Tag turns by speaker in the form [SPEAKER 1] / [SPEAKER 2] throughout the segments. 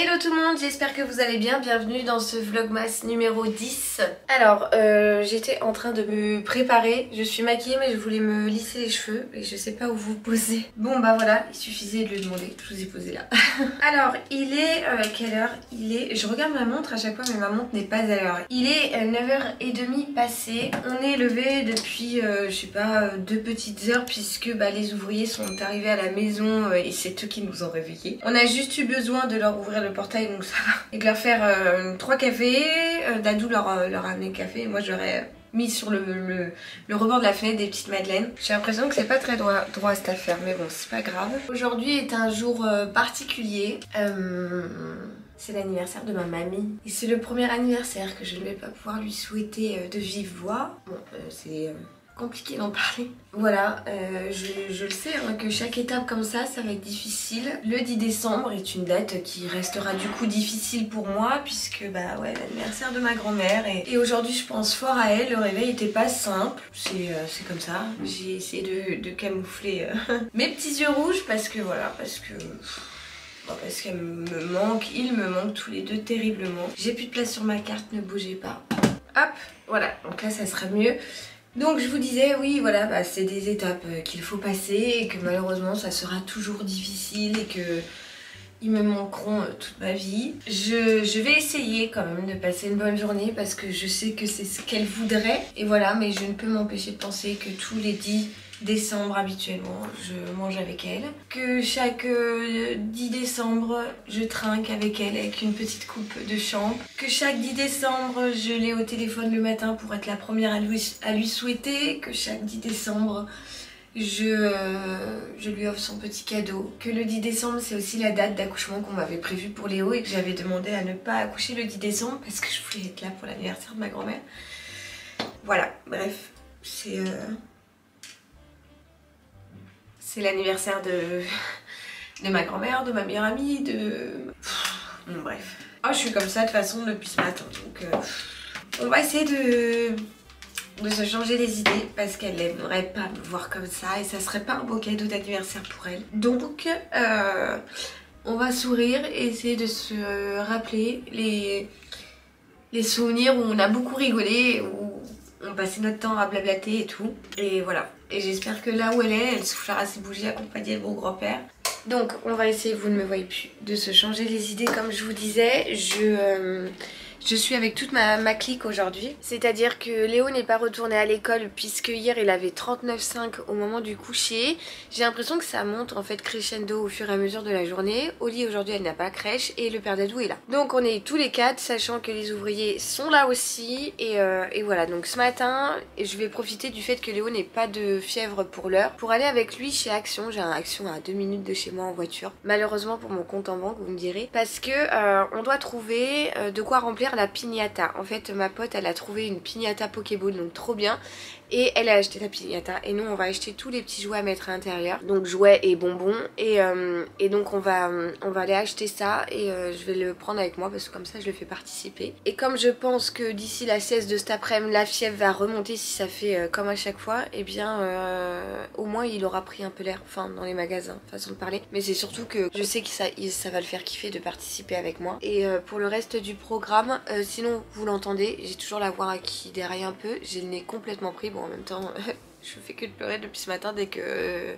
[SPEAKER 1] Hello tout le monde, j'espère que vous allez bien, bienvenue dans ce vlogmas numéro 10. Alors, j'étais en train de me préparer, je suis maquillée mais je voulais me lisser les cheveux et je sais pas où vous poser. Bon bah voilà, il suffisait de le demander, je vous ai posé là. Alors, il est, quelle heure? Il est, je regarde ma montre à chaque fois mais ma montre n'est pas à l'heure. Il est 9h30 passé, on est levé depuis, je sais pas, 2 petites heures puisque bah, les ouvriers sont arrivés à la maison et c'est eux qui nous ont réveillés. On a juste eu besoin de leur ouvrir le portail donc ça va. Et de leur faire 3 cafés, Dadou leur a amené le café et moi j'aurais mis sur le rebord de la fenêtre des petites madeleines. J'ai l'impression que c'est pas très droit cette affaire mais bon c'est pas grave. Aujourd'hui est un jour particulier. C'est l'anniversaire de ma mamie et c'est le premier anniversaire que je ne vais pas pouvoir lui souhaiter de vive voix. Bon c'est compliqué d'en parler. Voilà, je le sais hein, que chaque étape comme ça va être difficile. Le 10 décembre est une date qui restera du coup difficile pour moi puisque bah ouais l'anniversaire de ma grand-mère et aujourd'hui je pense fort à elle. Le réveil était pas simple, c'est comme ça. J'ai essayé de camoufler mes petits yeux rouges parce que voilà, parce qu'elle me manque, ils me manquent tous les deux terriblement. J'ai plus de place sur ma carte, ne bougez pas. Hop, voilà, donc là ça sera mieux. Donc je vous disais, oui voilà, bah, c'est des étapes qu'il faut passer et que malheureusement ça sera toujours difficile et que ils me manqueront toute ma vie. Je vais essayer quand même de passer une bonne journée parce que je sais que c'est ce qu'elle voudrait. Et voilà, mais je ne peux m'empêcher de penser que tous les 10 décembre habituellement je mange avec elle, que chaque 10 décembre je trinque avec elle avec une petite coupe de chambre, que chaque 10 décembre je l'ai au téléphone le matin pour être la première à lui souhaiter, que chaque 10 décembre je lui offre son petit cadeau, que le 10 décembre c'est aussi la date d'accouchement qu'on m'avait prévue pour Léo et que j'avais demandé à ne pas accoucher le 10 décembre parce que je voulais être là pour l'anniversaire de ma grand-mère. Voilà, bref, c'est l'anniversaire de ma grand-mère, de ma meilleure amie, bon, bref. Oh, je suis comme ça de toute façon depuis ce matin. Donc on va essayer de se changer les idées parce qu'elle n'aimerait pas me voir comme ça et ça serait pas un beau cadeau d'anniversaire pour elle. Donc on va sourire et essayer de se rappeler les souvenirs où on a beaucoup rigolé, où on passait notre temps à blablater et tout. Et voilà. Et j'espère que là où elle soufflera ses bougies accompagnée de mon grand-père. Donc on va essayer, vous ne me voyez plus, de se changer les idées comme je vous disais. Je suis avec toute ma clique aujourd'hui. C'est-à-dire que Léo n'est pas retourné à l'école puisque hier il avait 39,5 au moment du coucher. J'ai l'impression que ça monte en fait crescendo au fur et à mesure de la journée. Oli aujourd'hui elle n'a pas crèche et le père d'Adou est là. Donc on est tous les 4 sachant que les ouvriers sont là aussi. Et voilà, donc ce matin je vais profiter du fait que Léo n'ait pas de fièvre pour l'heure pour aller avec lui chez Action. J'ai un Action à 2 minutes de chez moi en voiture. Malheureusement pour mon compte en banque vous me direz. Parce que on doit trouver de quoi remplir la piñata. En fait ma pote elle a trouvé une piñata Pokéball donc trop bien et elle a acheté la piñata et nous on va acheter tous les petits jouets à mettre à l'intérieur, donc jouets et bonbons et donc on va aller acheter ça et je vais le prendre avec moi parce que comme ça je le fais participer et comme je pense que d'ici la sieste de cet après-midi la fièvre va remonter si ça fait comme à chaque fois et bien au moins il aura pris un peu l'air, enfin dans les magasins façon de parler, mais c'est surtout que je sais que ça va le faire kiffer de participer avec moi et pour le reste du programme sinon vous l'entendez, j'ai toujours la voix qui déraille un peu, j'ai le nez complètement pris, bon en même temps je fais que de pleurer depuis ce matin dès que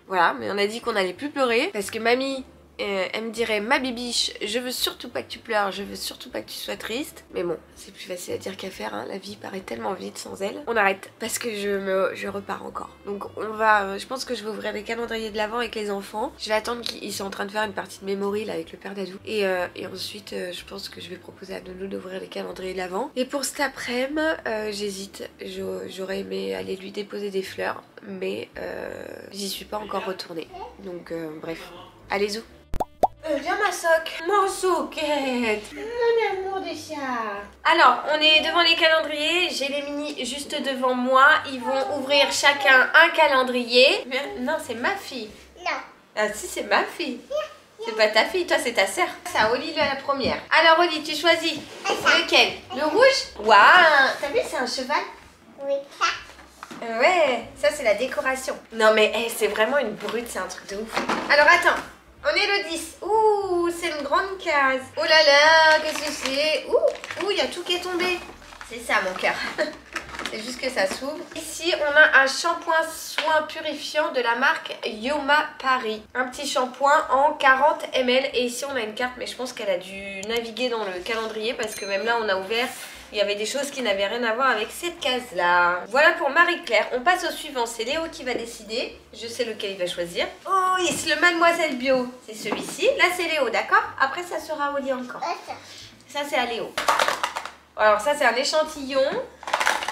[SPEAKER 1] voilà, mais on a dit qu'on allait plus pleurer parce que mamie elle me dirait ma bibiche je veux surtout pas que tu pleures, je veux surtout pas que tu sois triste, mais bon c'est plus facile à dire qu'à faire hein. La vie paraît tellement vite sans elle. On arrête parce que je repars encore, donc on va je pense que je vais ouvrir les calendriers de l'avant avec les enfants, je vais attendre qu'ils sont en train de faire une partie de Memory là avec le père d'Adou et ensuite je pense que je vais proposer à Nounou d'ouvrir les calendriers de l'avant. Et pour cet après-midi j'hésite, j'aurais aimé aller lui déposer des fleurs mais j'y suis pas encore retournée, donc bref, allez zou. Viens ma soque, mon souquette, mon amour de chat. Alors on est devant les calendriers, j'ai les mini juste devant moi, ils vont ouvrir chacun un calendrier. Non c'est ma fille. Non. Ah si c'est ma fille. C'est pas ta fille, toi c'est ta sœur. Ça Oli la première. Alors Oli tu choisis lequel? Le rouge? Waouh, t'as vu c'est un cheval? Oui. Ouais, ça c'est la décoration. Non mais hey, c'est vraiment une brute, c'est un truc de ouf. Alors attends. On est le 10. Ouh, c'est une grande case. Oh là là, qu'est-ce que c'est? Ouh, il y a tout qui est tombé. C'est ça mon cœur. C'est juste que ça s'ouvre. Ici, on a un shampoing soin purifiant de la marque Yoma Paris. Un petit shampoing en 40 ml. Et ici, on a une carte, mais je pense qu'elle a dû naviguer dans le calendrier parce que même là, on a ouvert. Il y avait des choses qui n'avaient rien à voir avec cette case-là. Voilà pour Marie-Claire. On passe au suivant. C'est Léo qui va décider. Je sais lequel il va choisir. Oh, c'est le Mademoiselle Bio. C'est celui-ci. Là, c'est Léo, d'accord? Après, ça sera Oli encore. Ça, c'est à Léo. Alors, ça, c'est un échantillon.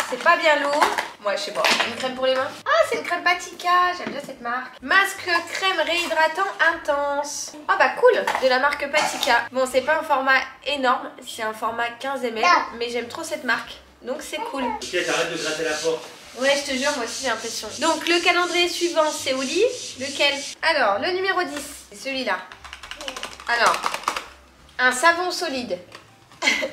[SPEAKER 1] C'est pas bien lourd. Moi, je sais pas. Une crème pour les mains. Ah, c'est une crème Patika. J'aime bien cette marque. Masque crème réhydratant intense. Ah bah cool. De la marque Patika. Bon, c'est pas un format énorme. C'est un format 15 ml. Mais j'aime trop cette marque. Donc c'est cool.
[SPEAKER 2] Ok, t'arrêtes de gratter la porte.
[SPEAKER 1] Ouais, je te jure, moi aussi j'ai l'impression. Donc le calendrier suivant, c'est Oli. Lequel? Alors, le numéro 10. C'est celui-là. Alors, un savon solide.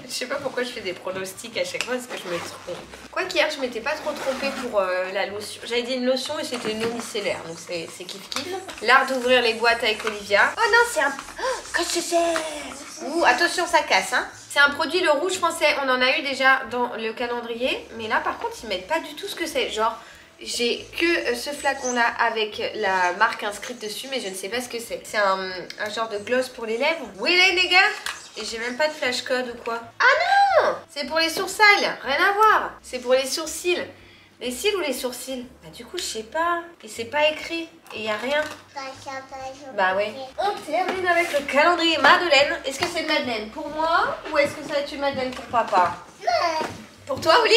[SPEAKER 1] Je sais pas pourquoi je fais des pronostics à chaque fois parce que je me trompe. Quoi qu'hier je m'étais pas trop trompée pour la lotion. J'avais dit une lotion et c'était une eau micellaire, donc c'est kiff kiff. L'art d'ouvrir les boîtes avec Olivia. Oh non, c'est un... Oh, qu'est-ce que c'est? Ouh, attention, ça casse, hein. C'est un produit le rouge français, on en a eu déjà dans le calendrier. Mais là par contre ils mettent pas du tout ce que c'est. Genre, j'ai que ce flacon là avec la marque inscrite dessus, mais je ne sais pas ce que c'est. C'est un genre de gloss pour les lèvres. Oui les gars. Et j'ai même pas de flash code ou quoi. Ah non! C'est pour les sourcils, rien à voir. C'est pour les sourcils. Les cils ou les sourcils? Bah du coup je sais pas. Et c'est pas écrit. Et y a rien. Bah ouais. On termine avec le calendrier Madeleine. Est-ce que c'est une Madeleine pour moi? Ou est-ce que ça va être une Madeleine pour papa? Pour toi, Oli?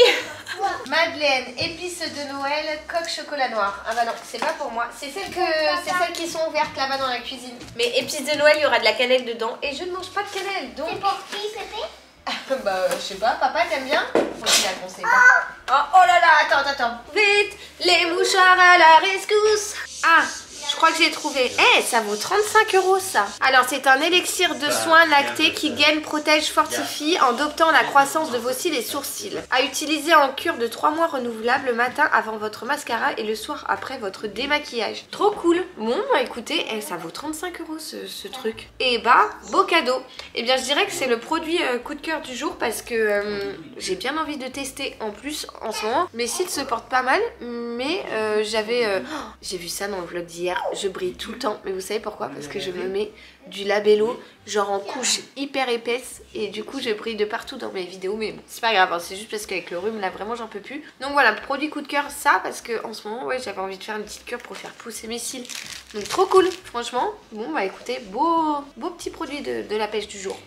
[SPEAKER 1] Madeleine, épices de Noël, coque chocolat noir. Ah bah non, c'est pas pour moi. C'est celles qui sont ouvertes là-bas dans la cuisine. Mais épices de Noël, il y aura de la cannelle dedans. Et je ne mange pas de cannelle, donc...
[SPEAKER 3] C'est pour qui, Pépé?
[SPEAKER 1] Bah, je sais pas. Papa, t'aimes bien? Faut qu'il la conseille pas. Oh là là, attends. Vite, les mouchoirs à la rescousse. Ah, je crois que j'ai trouvé. Eh, ça vaut 35 € ça. Alors, c'est un élixir de soins lactés qui gaine, protège, fortifie en doptant la croissance de vos cils et sourcils. À utiliser en cure de 3 mois renouvelable le matin avant votre mascara et le soir après votre démaquillage. Trop cool. Bon, bah écoutez, ça vaut 35 € ce truc. Et bah, beau cadeau. Eh bien, je dirais que c'est le produit coup de cœur du jour parce que j'ai bien envie de tester en plus en ce moment. Mes cils se portent pas mal, mais j'ai vu ça dans le vlog d'hier. Je brille tout le temps, mais vous savez pourquoi? Parce que je me mets du labello, genre en couche hyper épaisse, et du coup je brille de partout dans mes vidéos, mais bon, c'est pas grave, hein, c'est juste parce qu'avec le rhume là vraiment j'en peux plus. Donc voilà, produit coup de cœur ça, parce que en ce moment ouais j'avais envie de faire une petite cure pour faire pousser mes cils, donc trop cool franchement. Bon bah écoutez, beau petit produit de la pêche du jour.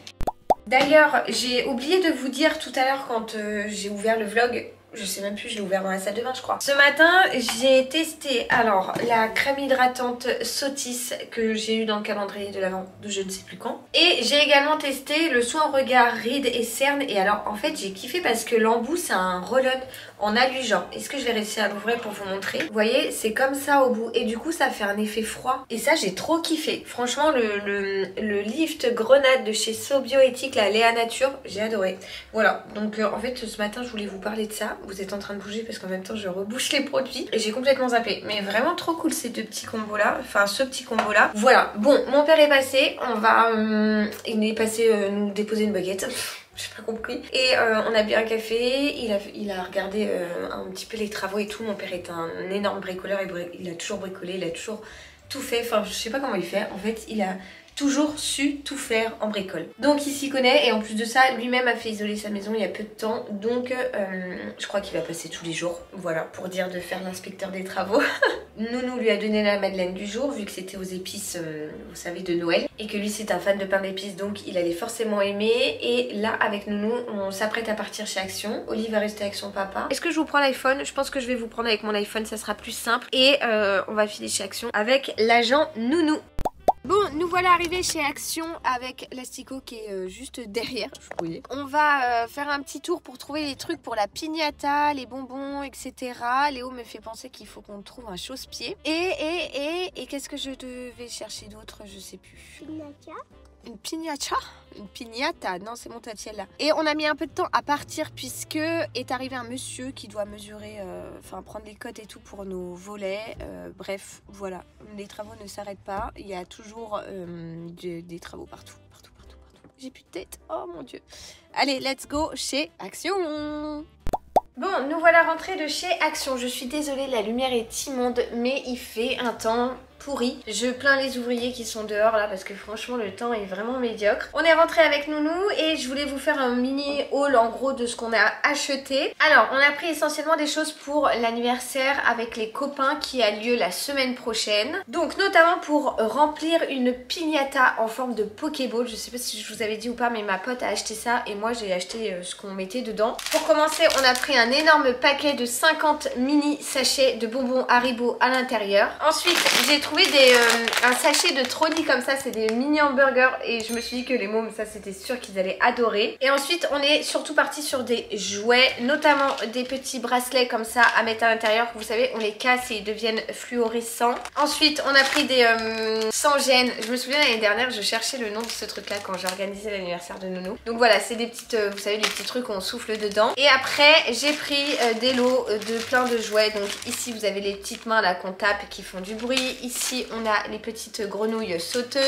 [SPEAKER 1] D'ailleurs j'ai oublié de vous dire tout à l'heure quand j'ai ouvert le vlog. Je sais même plus, je l'ai ouvert dans la salle de bain je crois. Ce matin j'ai testé alors la crème hydratante Sotis que j'ai eu dans le calendrier de l'avant de je ne sais plus quand. Et j'ai également testé le soin regard rides et cernes. Et alors en fait j'ai kiffé parce que l'embout c'est un roll-on en alugeant. Est-ce que je vais réussir à l'ouvrir pour vous montrer? Vous voyez c'est comme ça au bout et du coup ça fait un effet froid. Et ça j'ai trop kiffé. Franchement le lift grenade de chez So Bioéthique, la Léa Nature, j'ai adoré. Voilà donc en fait ce matin je voulais vous parler de ça. Vous êtes en train de bouger parce qu'en même temps je rebouche les produits et j'ai complètement zappé. Mais vraiment trop cool ces deux petits combos là. Enfin ce petit combo là. Voilà. Bon mon père est passé. On va... il est passé nous déposer une baguette. J'ai pas compris. Et on a bu un café. Il a regardé un petit peu les travaux et tout. Mon père est un énorme bricoleur. Il a toujours bricolé. Il a toujours tout fait. Enfin je sais pas comment il fait. En fait il a toujours su tout faire en bricole. Donc il s'y connaît et en plus de ça lui-même a fait isoler sa maison il y a peu de temps. Donc je crois qu'il va passer tous les jours. Voilà pour dire de faire l'inspecteur des travaux. Nounou lui a donné la madeleine du jour vu que c'était aux épices vous savez de Noël. Et que lui c'est un fan de pain d'épices donc il allait forcément aimer. Et là avec Nounou on s'apprête à partir chez Action. Oli va rester avec son papa. Est-ce que je vous prends l'iPhone? Je pense que je vais vous prendre avec mon iPhone, ça sera plus simple. Et on va filer chez Action avec l'agent Nounou. Bon, nous voilà arrivés chez Action avec l'asticot qui est juste derrière. On va faire un petit tour pour trouver les trucs pour la piñata, les bonbons, etc. Léo me fait penser qu'il faut qu'on trouve un chausse-pied. Et qu'est-ce que je devais chercher d'autre? Je sais plus.
[SPEAKER 3] Piñata.
[SPEAKER 1] une piñata. Une piñata, non c'est mon tatiel là. Et on a mis un peu de temps à partir puisque est arrivé un monsieur qui doit mesurer, enfin prendre les cotes et tout pour nos volets. Bref, voilà, les travaux ne s'arrêtent pas. Il y a toujours des travaux partout. J'ai plus de tête, oh mon dieu. Allez, let's go chez Action. Bon, nous voilà rentrés de chez Action. Je suis désolée, la lumière est immonde, mais il fait un temps pourri. Je plains les ouvriers qui sont dehors là parce que franchement le temps est vraiment médiocre. On est rentré avec Nounou et je voulais vous faire un mini haul en gros de ce qu'on a acheté. Alors on a pris essentiellement des choses pour l'anniversaire avec les copains qui a lieu la semaine prochaine. Donc notamment pour remplir une piñata en forme de Pokéball. Je sais pas si je vous avais dit ou pas mais ma pote a acheté ça et moi j'ai acheté ce qu'on mettait dedans. Pour commencer on a pris un énorme paquet de 50 mini sachets de bonbons Haribo à l'intérieur. Ensuite j'ai trouvé un sachet de Trolli comme ça, c'est des mini hamburgers et je me suis dit que les mômes ça c'était sûr qu'ils allaient adorer. Et ensuite on est surtout parti sur des jouets, notamment des petits bracelets comme ça à mettre à l'intérieur, que vous savez on les casse et ils deviennent fluorescents. Ensuite on a pris des sans gêne, je me souviens l'année dernière je cherchais le nom de ce truc là quand j'ai organisé l'anniversaire de Nounou. Donc voilà c'est des petites, vous savez les petits trucs où on souffle dedans. Et après j'ai pris des lots de plein de jouets, donc ici vous avez les petites mains là qu'on tape qui font du bruit, ici on a les petites grenouilles sauteuses.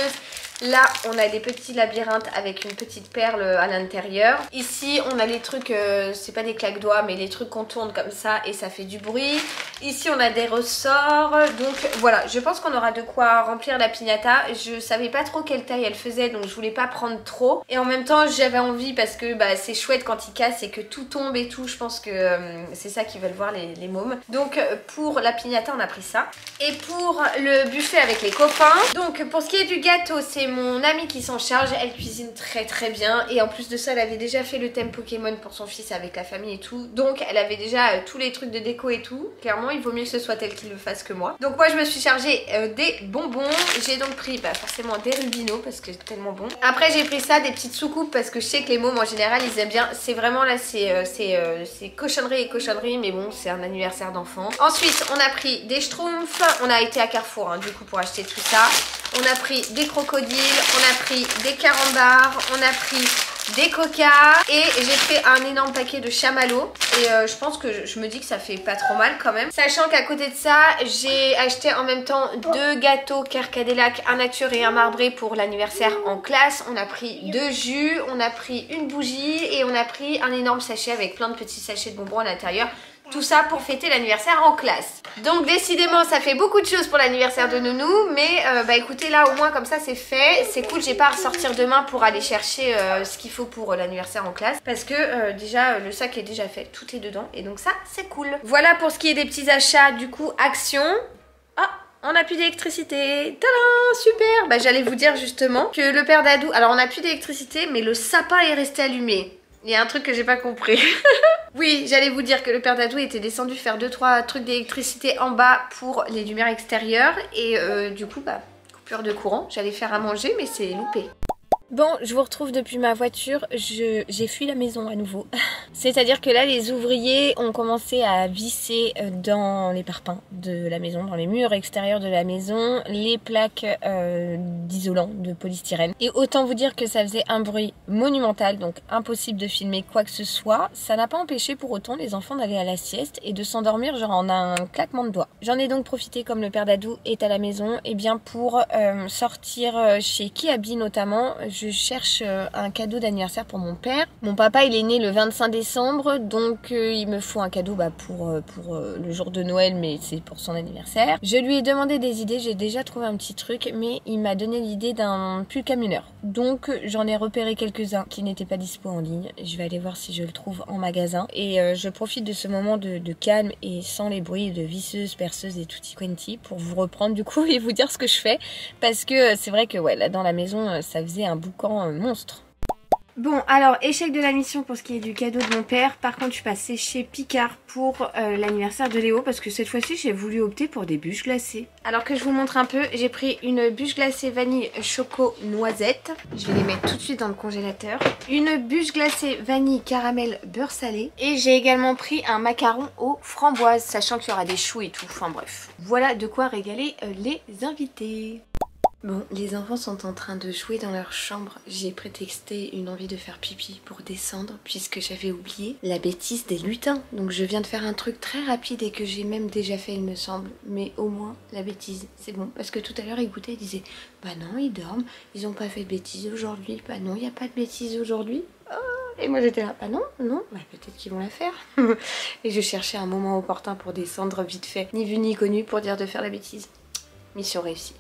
[SPEAKER 1] Là on a des petits labyrinthes avec une petite perle à l'intérieur. Ici on a les trucs, c'est pas des claques-doigts mais les trucs qu'on tourne comme ça et ça fait du bruit. Ici on a des ressorts. Donc voilà, je pense qu'on aura de quoi remplir la piñata. Je savais pas trop quelle taille elle faisait donc je voulais pas prendre trop. Et en même temps j'avais envie parce que bah, c'est chouette quand ils cassent et que tout tombe et tout. Je pense que c'est ça qu'ils veulent voir les mômes. Donc pour la piñata on a pris ça. Et pour le buffet avec les copains, donc pour ce qui est du gâteau c'est mon amie qui s'en charge, elle cuisine très bien et en plus de ça elle avait déjà fait le thème Pokémon pour son fils avec la famille et tout, donc elle avait déjà tous les trucs de déco et tout. Clairement il vaut mieux que ce soit elle qui le fasse que moi. Donc moi je me suis chargée des bonbons, j'ai donc pris forcément des Rubino parce que c'est tellement bon. Après j'ai pris ça, des petites soucoupes parce que je sais que les mômes en général ils aiment bien, c'est vraiment là c'est cochonnerie et cochonnerie mais bon c'est un anniversaire d'enfant. Ensuite on a pris des schtroumpfs, on a été à Carrefour hein, du coup pour acheter tout ça. On a pris des crocodiles, on a pris des carambars, on a pris des coca et j'ai fait un énorme paquet de chamallows et je pense que je me dis que ça fait pas trop mal quand même. Sachant qu'à côté de ça j'ai acheté en même temps 2 gâteaux Carcadélac, un nature et un marbré pour l'anniversaire en classe. On a pris 2 jus, on a pris une bougie et on a pris un énorme sachet avec plein de petits sachets de bonbons à l'intérieur. Tout ça pour fêter l'anniversaire en classe. Donc décidément ça fait beaucoup de choses pour l'anniversaire de Nounou. Mais bah écoutez là au moins comme ça c'est fait. C'est cool, j'ai pas à ressortir demain pour aller chercher ce qu'il faut pour l'anniversaire en classe. Parce que déjà le sac est déjà fait, tout est dedans. Et donc ça c'est cool. Voilà pour ce qui est des petits achats du coup Action. Ah, on n'a plus d'électricité. Tadam, super. Bah j'allais vous dire justement que le père d'Adou, alors on n'a plus d'électricité mais le sapin est resté allumé. Il y a un truc que j'ai pas compris. Oui, j'allais vous dire que le père d'Adou était descendu faire 2-3 trucs d'électricité en bas pour les lumières extérieures. Et du coup, bah, coupure de courant. J'allais faire à manger, mais c'est loupé. Bon, je vous retrouve depuis ma voiture, j'ai fui la maison à nouveau. C'est-à-dire que là, les ouvriers ont commencé à visser dans les parpaings de la maison, dans les murs extérieurs de la maison, les plaques d'isolant, de polystyrène. Et autant vous dire que ça faisait un bruit monumental, donc impossible de filmer quoi que ce soit. Ça n'a pas empêché pour autant les enfants d'aller à la sieste et de s'endormir genre en un claquement de doigts. J'en ai donc profité, comme le père d'Adou est à la maison, et bien pour sortir chez Kiabi notamment. Je cherche un cadeau d'anniversaire pour mon père. Mon papa il est né le 25 décembre donc il me faut un cadeau pour le jour de Noël mais c'est pour son anniversaire. Je lui ai demandé des idées, j'ai déjà trouvé un petit truc mais il m'a donné l'idée d'un pull camionneur. Donc j'en ai repéré quelques-uns qui n'étaient pas dispo en ligne. Je vais aller voir si je le trouve en magasin et je profite de ce moment de calme et sans les bruits de visseuses, perceuses et tutti quanti pour vous reprendre du coup et vous dire ce que je fais parce que c'est vrai que ouais là dans la maison ça faisait un boucan monstre. Bon alors échec de la mission pour ce qui est du cadeau de mon père. Par contre je suis passée chez Picard pour l'anniversaire de Léo parce que cette fois-ci j'ai voulu opter pour des bûches glacées. Alors que je vous montre un peu, j'ai pris une bûche glacée vanille choco noisette. Je vais les mettre tout de suite dans le congélateur. Une bûche glacée vanille caramel beurre salé. Et j'ai également pris un macaron aux framboises sachant qu'il y aura des choux et tout. Enfin bref. Voilà de quoi régaler les invités. Bon, les enfants sont en train de jouer dans leur chambre. J'ai prétexté une envie de faire pipi pour descendre puisque j'avais oublié la bêtise des lutins. Donc je viens de faire un truc très rapide et que j'ai même déjà fait il me semble. Mais au moins la bêtise, c'est bon. Parce que tout à l'heure ils goûtaient, ils disaient bah non ils dorment, ils ont pas fait de bêtises aujourd'hui. Bah non il n'y a pas de bêtises aujourd'hui. Oh, et moi j'étais là, bah non, bah peut-être qu'ils vont la faire. Et je cherchais un moment opportun pour descendre vite fait. Ni vu ni connu pour dire de faire la bêtise. Mission réussie.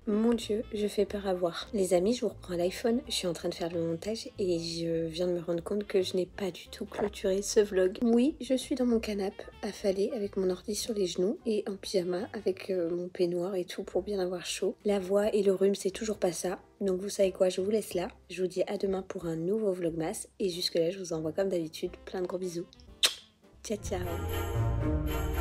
[SPEAKER 1] Mon Dieu, je fais peur à voir. Les amis, je vous reprends l'iPhone, je suis en train de faire le montage et je viens de me rendre compte que je n'ai pas du tout clôturé ce vlog. Oui, je suis dans mon canapé, affalée avec mon ordi sur les genoux et en pyjama avec mon peignoir et tout pour bien avoir chaud. La voix et le rhume, c'est toujours pas ça. Donc vous savez quoi, je vous laisse là. Je vous dis à demain pour un nouveau vlogmas et jusque là, je vous envoie comme d'habitude plein de gros bisous. Ciao, ciao.